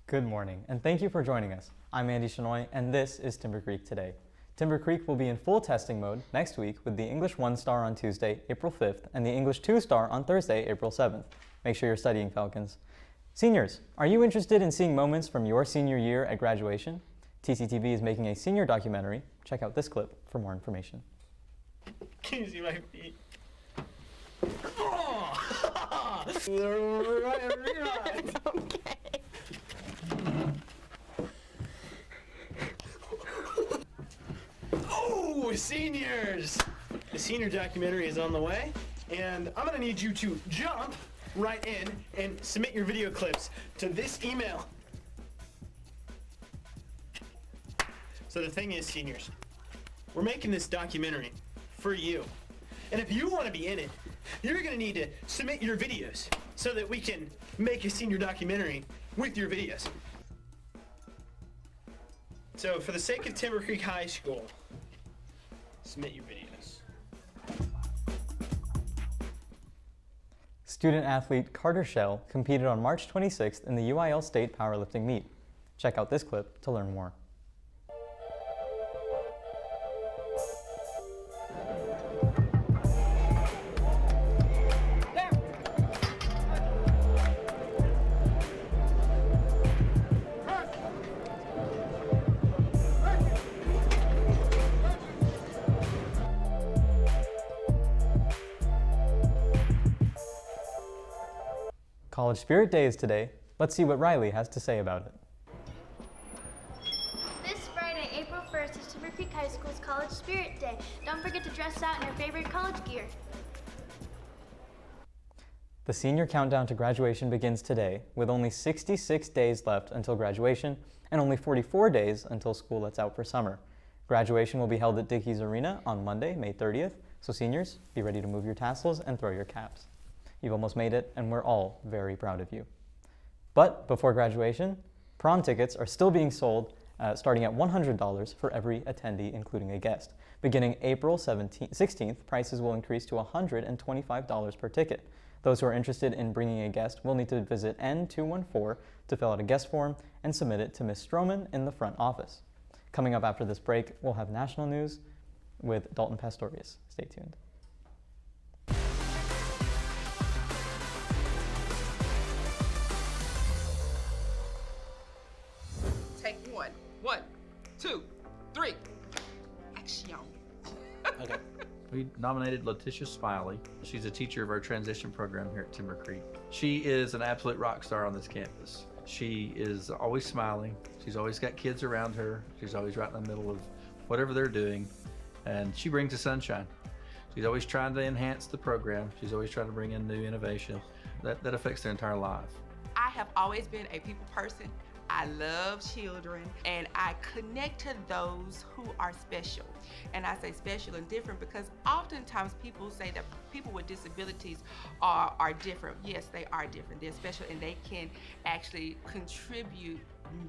Good morning, and thank you for joining us. I'm Andy Shenoy, and this is Timber Creek Today. Timber Creek will be in full testing mode next week with the English 1-star on Tuesday, April 5th, and the English 2-star on Thursday, April 7th. Make sure you're studying, Falcons. Seniors, are you interested in seeing moments from your senior year at graduation? TCTV is making a senior documentary. Check out this clip for more information. Can you see my feet? Oh! Right. Okay. Oh, seniors! The senior documentary is on the way, and I'm gonna need you to jump right in and submit your video clips to this email. So the thing is, seniors, we're making this documentary for you. And if you want to be in it, you're going to need to submit your videos so that we can make a senior documentary with your videos. So for the sake of Timber Creek High School, submit your videos. Student athlete Carter Shell competed on March 26th in the UIL State Powerlifting Meet. Check out this clip to learn more. College Spirit Day is today. Let's see what Riley has to say about it. This Friday, April 1st, is Timber Creek High School's College Spirit Day. Don't forget to dress out in your favorite college gear. The senior countdown to graduation begins today, with only 66 days left until graduation and only 44 days until school lets out for summer. Graduation will be held at Dickey's Arena on Monday, May 30th, so seniors, be ready to move your tassels and throw your caps. You've almost made it, and we're all very proud of you. But before graduation, prom tickets are still being sold, starting at $100 for every attendee, including a guest. Beginning April 16th, prices will increase to $125 per ticket. Those who are interested in bringing a guest will need to visit N214 to fill out a guest form and submit it to Ms. Stroman in the front office. Coming up after this break, we'll have national news with Dalton Pastorius. Stay tuned. Take one. 1, 2, 3. Action. Okay. We nominated Letitia Smiley. She's a teacher of our transition program here at Timber Creek. She is an absolute rock star on this campus. She is always smiling. She's always got kids around her. She's always right in the middle of whatever they're doing. And she brings the sunshine. She's always trying to enhance the program. She's always trying to bring in new innovation that affects their entire life. I have always been a people person. I love children, and I connect to those who are special. And I say special and different because oftentimes people say that people with disabilities are different. Yes, they are different. They're special, and they can actually contribute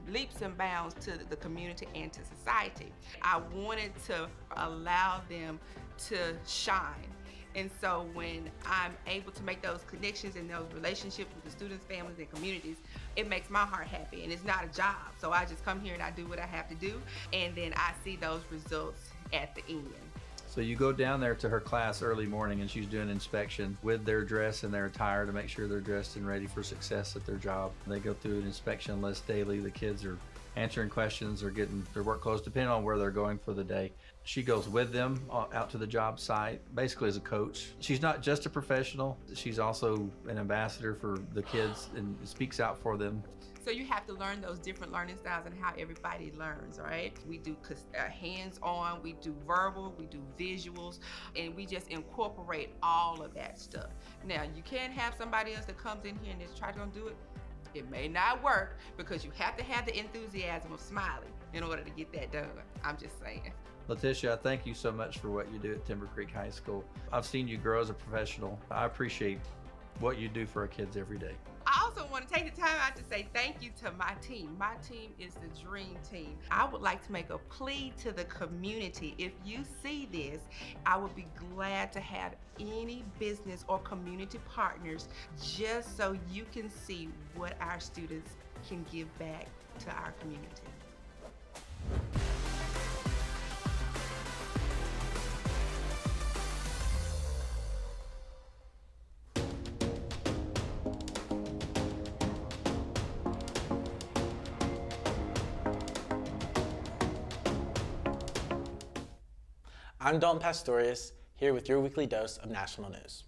leaps and bounds to the community and to society. I wanted to allow them to shine. And so when I'm able to make those connections and those relationships with the students, families, and communities, it makes my heart happy, and it's not a job. So I just come here and I do what I have to do, and then I see those results at the end. So you go down there to her class early morning and she's doing inspection with their dress and their attire to make sure they're dressed and ready for success at their job. They go through an inspection list daily. The kids are answering questions or getting their work clothes depending on where they're going for the day. She goes with them out to the job site, basically as a coach. She's not just a professional, she's also an ambassador for the kids and speaks out for them. So you have to learn those different learning styles and how everybody learns, right? We do hands-on, we do verbal, we do visuals, and we just incorporate all of that stuff. Now, you can't have somebody else that comes in here and just try to do it. It may not work because you have to have the enthusiasm of Smiley in order to get that done. I'm just saying. Letitia, thank you so much for what you do at Timber Creek High School. I've seen you grow as a professional. I appreciate what you do for our kids every day. I also want to take the time out to say thank you to my team. My team is the dream team. I would like to make a plea to the community. If you see this, I would be glad to have any business or community partners just so you can see what our students can give back to our community. I'm Dalton Pastorius, here with your weekly dose of national news.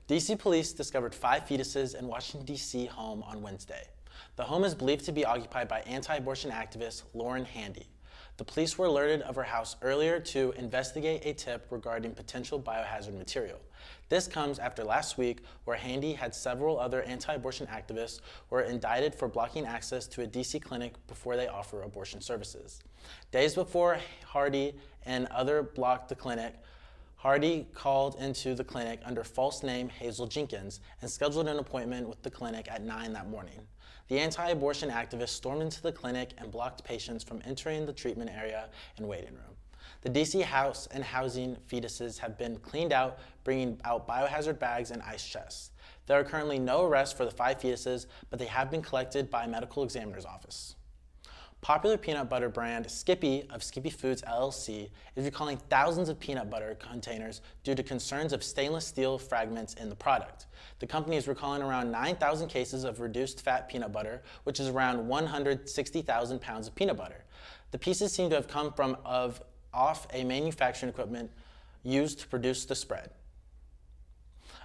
DC police discovered 5 fetuses in Washington, D.C. home on Wednesday. The home is believed to be occupied by anti-abortion activist Lauren Handy. The police were alerted of her house earlier to investigate a tip regarding potential biohazard material. This comes after last week, where Handy had several other anti-abortion activists were indicted for blocking access to a DC clinic before they offer abortion services. Days before Hardy and others blocked the clinic, Hardy called into the clinic under false name Hazel Jenkins and scheduled an appointment with the clinic at 9 that morning. The anti-abortion activist stormed into the clinic and blocked patients from entering the treatment area and waiting room. The DC House and Housing fetuses have been cleaned out, bringing out biohazard bags and ice chests. There are currently no arrests for the 5 fetuses, but they have been collected by a medical examiner's office. Popular peanut butter brand Skippy of Skippy Foods LLC is recalling thousands of peanut butter containers due to concerns of stainless steel fragments in the product. The company is recalling around 9,000 cases of reduced fat peanut butter, which is around 160,000 pounds of peanut butter. The pieces seem to have come from off a manufacturing equipment used to produce the spread.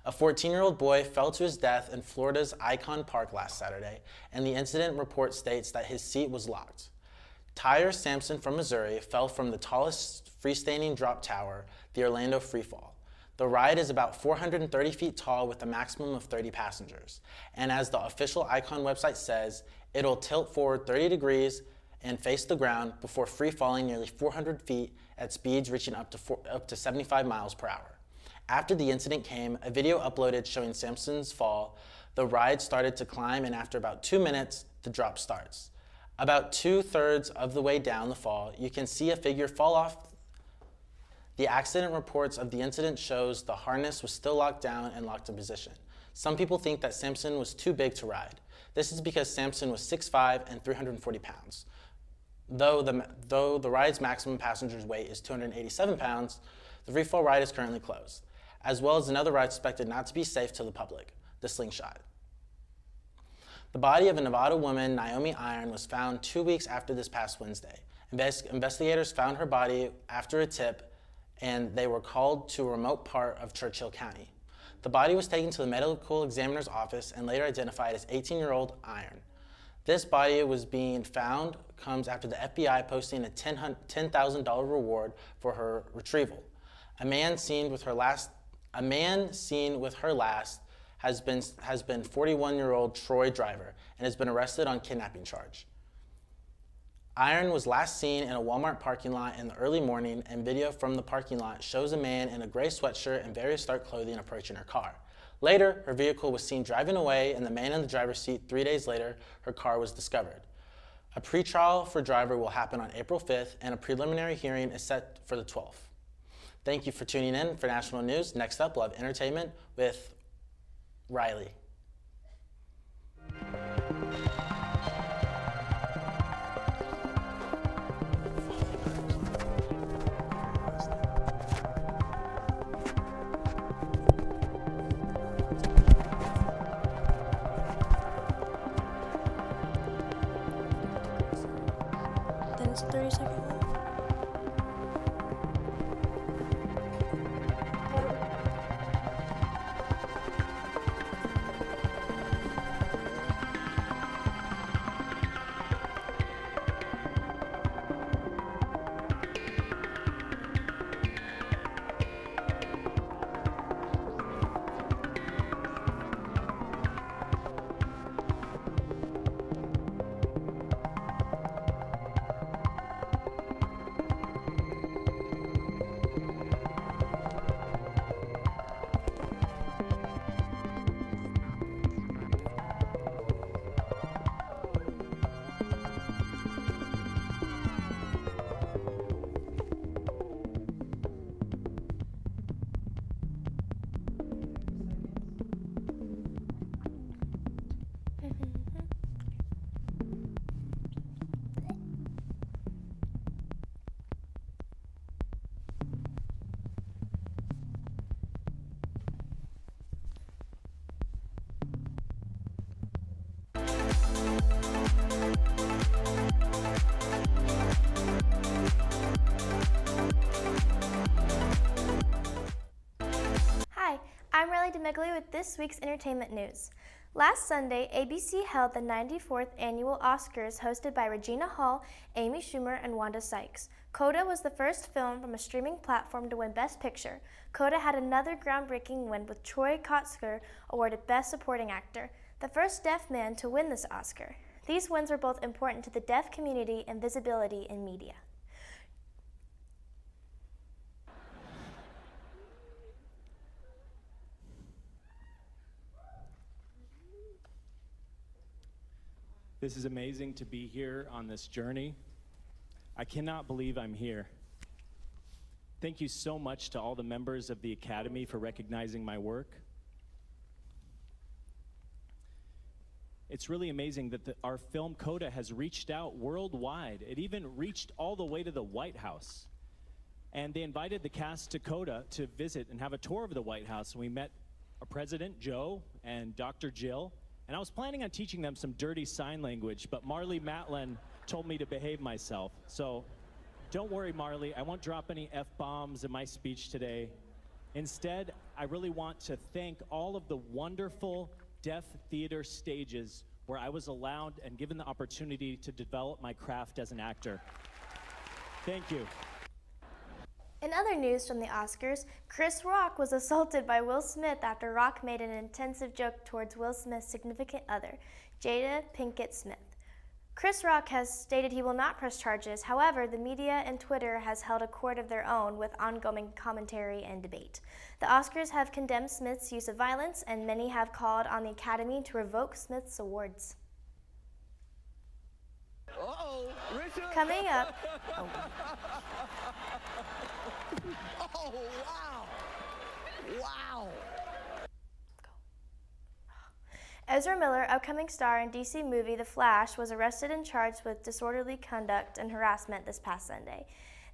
A 14-year-old boy fell to his death in Florida's Icon Park last Saturday, and the incident report states that his seat was locked. Tyre Sampson from Missouri fell from the tallest freestanding drop tower, the Orlando Freefall. The ride is about 430 feet tall with a maximum of 30 passengers, and as the official Icon website says, it'll tilt forward 30 degrees and face the ground before free falling nearly 400 feet at speeds reaching up to 75 miles per hour. After the incident came a video uploaded showing Sampson's fall. The ride started to climb, and after about 2 minutes, the drop starts. About 2/3 of the way down the fall, you can see a figure fall off. The accident reports of the incident shows the harness was still locked down and locked in position. Some people think that Sampson was too big to ride. This is because Sampson was 6'5" and 340 pounds. Though the ride's maximum passenger's weight is 287 pounds, the freefall ride is currently closed, as well as another ride suspected not to be safe to the public, the Slingshot. The body of a Nevada woman, Naomi Iron, was found 2 weeks after this past Wednesday. Investigators found her body after a tip, and they were called to a remote part of Churchill County. The body was taken to the medical examiner's office and later identified as 18-year-old Iron. This body was being found comes after the FBI posting a $10,000 reward for her retrieval. A man seen with her last has been 41-year-old Troy Driver and has been arrested on kidnapping charge. Iron was last seen in a Walmart parking lot in the early morning, and video from the parking lot shows a man in a gray sweatshirt and various dark clothing approaching her car. Later, her vehicle was seen driving away, and the man in the driver's seat. 3 days later, her car was discovered. A pretrial for Driver will happen on April 5th, and a preliminary hearing is set for the 12th. Thank you for tuning in for National News. Next up, we'll have entertainment with Riley. Then it's a 30-second one. Demeglio with this week's entertainment news. Last Sunday, ABC held the 94th annual Oscars hosted by Regina Hall, Amy Schumer, and Wanda Sykes. Coda was the first film from a streaming platform to win Best Picture. Coda had another groundbreaking win with Troy Kotsur awarded Best Supporting Actor, the first deaf man to win this Oscar. These wins were both important to the deaf community and visibility in media. This is amazing to be here on this journey. I cannot believe I'm here. Thank you so much to all the members of the Academy for recognizing my work. It's really amazing that our film Coda has reached out worldwide. It even reached all the way to the White House. And they invited the cast to Coda to visit and have a tour of the White House. And we met our President Joe and Dr. Jill. And I was planning on teaching them some dirty sign language, but Marley Matlin told me to behave myself. So don't worry, Marley, I won't drop any F-bombs in my speech today. Instead, I really want to thank all of the wonderful deaf theater stages where I was allowed and given the opportunity to develop my craft as an actor. Thank you. In other news from the Oscars, Chris Rock was assaulted by Will Smith after Rock made an intensive joke towards Will Smith's significant other, Jada Pinkett Smith. Chris Rock has stated he will not press charges. However, the media and Twitter has held a court of their own with ongoing commentary and debate. The Oscars have condemned Smith's use of violence, and many have called on the Academy to revoke Smith's awards. Uh-oh, Richard. Coming up. Oh, wow. Wow. Ezra Miller, upcoming star in DC movie The Flash, was arrested and charged with disorderly conduct and harassment this past Sunday.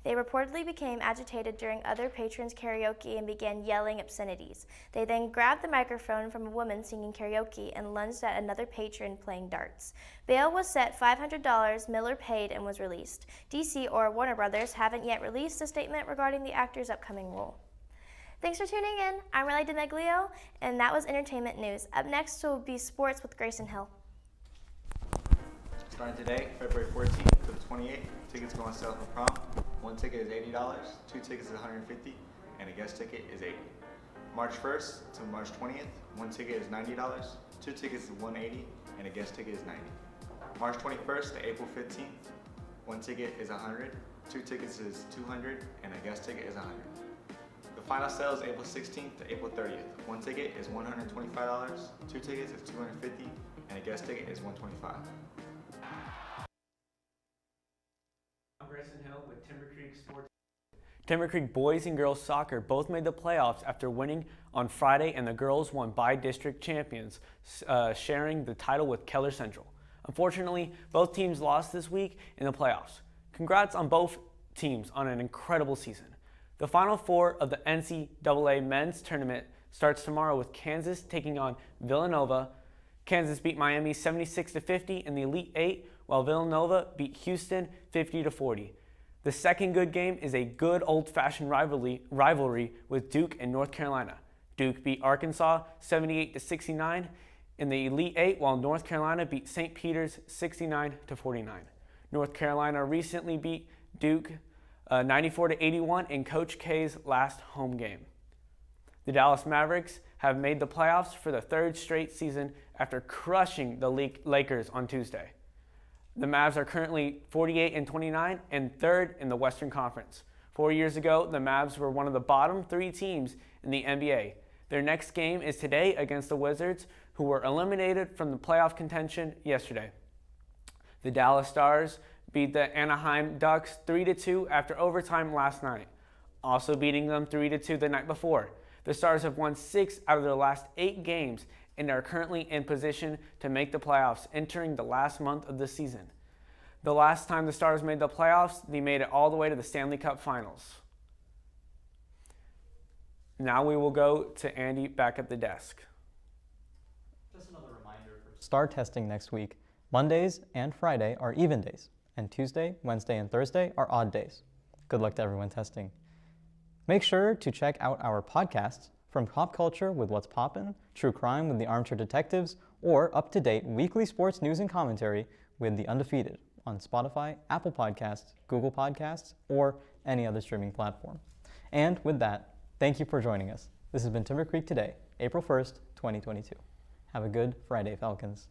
They reportedly became agitated during other patrons' karaoke and began yelling obscenities. They then grabbed the microphone from a woman singing karaoke and lunged at another patron playing darts. Bail was set $500, Miller paid and was released. DC or Warner Brothers haven't yet released a statement regarding the actor's upcoming role. Thanks for tuning in. I'm Riley DeMeglio, and that was entertainment news. Up next will be sports with Grayson Hill. Starting today, February 14th to the 28th, tickets go on sale for prom. One ticket is $80, two tickets is $150, and a guest ticket is $80. March 1st to March 20th, one ticket is $90, two tickets is $180, and a guest ticket is $90. March 21st to April 15th, one ticket is $100, two tickets is $200, and a guest ticket is $100. The final sale is April 16th to April 30th. One ticket is $125, two tickets is $250, and a guest ticket is $125. I'm Grayson Hill with Timber Creek Sports. Timber Creek boys and girls soccer both made the playoffs after winning on Friday, and the girls won by district champions, sharing the title with Keller Central. Unfortunately, both teams lost this week in the playoffs. Congrats on both teams on an incredible season. The Final Four of the NCAA men's tournament starts tomorrow with Kansas taking on Villanova. Kansas beat Miami 76-50 in the Elite Eight, while Villanova beat Houston 50-40. The second good game is a good old-fashioned rivalry with Duke and North Carolina. Duke beat Arkansas 78-69 in the Elite Eight, while North Carolina beat St. Peter's 69-49. North Carolina recently beat Duke 94-81 in Coach K's last home game. The Dallas Mavericks have made the playoffs for the third straight season after crushing the Lakers on Tuesday. The Mavs are currently 48-29 and third in the Western Conference. 4 years ago, the Mavs were one of the bottom three teams in the NBA. Their next game is today against the Wizards, who were eliminated from the playoff contention yesterday. The Dallas Stars beat the Anaheim Ducks 3-2 after overtime last night, also beating them 3-2 the night before. The Stars have won 6 out of their last 8 games and are currently in position to make the playoffs entering the last month of the season. The last time the Stars made the playoffs, they made it all the way to the Stanley Cup Finals. Now we will go to Andy back at the desk. Just another reminder for STAR testing next week. Mondays and Friday are even days, and Tuesday, Wednesday, and Thursday are odd days. Good luck to everyone testing. Make sure to check out our podcasts From pop culture with What's Poppin', true crime with the Armchair Detectives, or up-to-date weekly sports news and commentary with The Undefeated on Spotify, Apple Podcasts, Google Podcasts, or any other streaming platform. And with that, thank you for joining us. This has been Timber Creek Today, April 1st, 2022. Have a good Friday, Falcons.